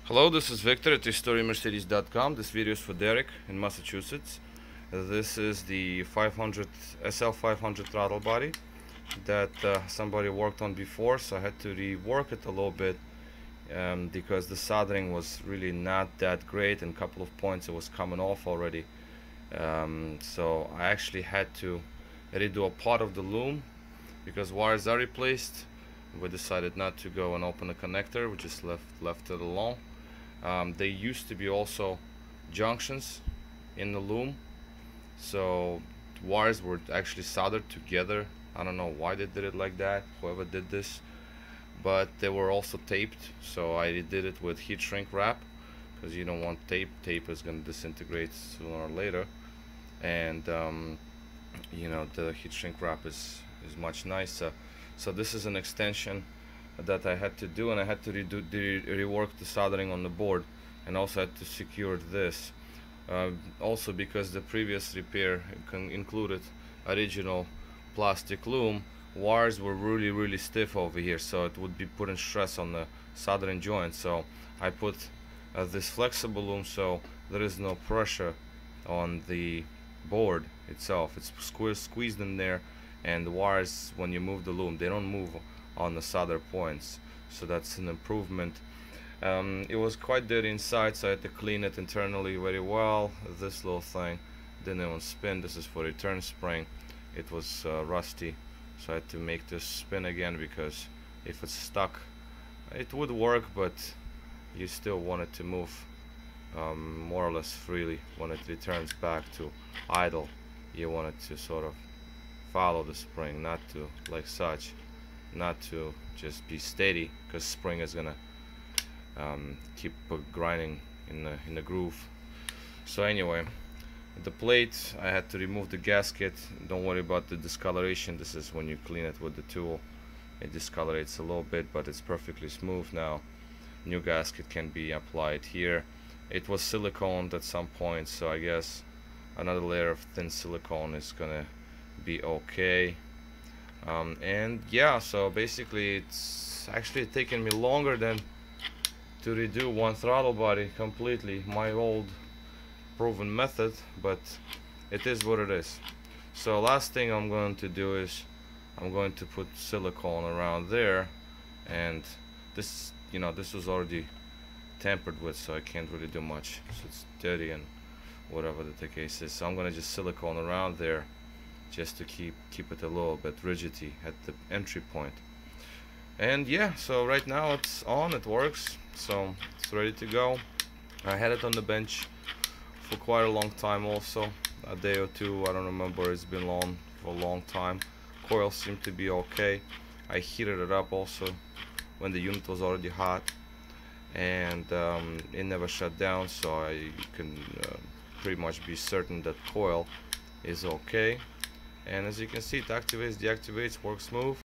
Hello, this is Victor at historymercedes.com. This video is for Derek in Massachusetts. This is the 500 SL500 throttle body that somebody worked on before, so I had to rework it a little bit because the soldering was really not that great, and a couple of points it was coming off already. So I actually had to redo a part of the loom because wires are replaced. We decided not to go and open the connector, we just left it alone. They used to be also junctions in the loom, so wires were actually soldered together. I don't know why they did it like that, whoever did this, but they were also taped, so I did it with heat shrink wrap because you don't want tape is going to disintegrate sooner or later, and you know, the heat shrink wrap is much nicer. So this is an extension that I had to do, and I had to rework the soldering on the board, and also had to secure this, also because the previous repair included original plastic loom. Wires were really stiff over here, so it would be putting stress on the soldering joint. So I put this flexible loom, so there is no pressure on the board itself. It's squeezed in there, and the wires, when you move the loom, they don't move on the solder points, so that's an improvement. It was quite dirty inside, so I had to clean it internally very well. This little thing didn't even spin. This is for return spring. It was rusty, so I had to make this spin again, because if it's stuck it would work, but you still want it to move more or less freely. When it returns back to idle, you want it to sort of follow the spring, not to like such, not to just be steady, because spring is gonna keep grinding in the groove. So anyway, the plate, I had to remove the gasket. Don't worry about the discoloration. This is when you clean it with the tool, it discolorates a little bit, but it's perfectly smooth now. New gasket can be applied here. It was siliconed at some point, so I guess another layer of thin silicone is gonna be okay. And yeah, so basically it's actually taken me longer than to redo one throttle body completely, my old proven method, but it is what it is. So last thing I'm going to do is I'm going to put silicone around there, and this, you know, this was already tampered with, so I can't really do much, so it's dirty and whatever the case is. So I'm gonna just silicone around there just to keep it a little bit rigidity at the entry point. And yeah, so right now it's on, it works, so it's ready to go. I had it on the bench for quite a long time, also a day or two, I don't remember, it's been long for a long time. Coil seemed to be okay. I heated it up also when the unit was already hot, and it never shut down, so I can pretty much be certain that coil is okay. And as you can see, it activates, deactivates, works smooth.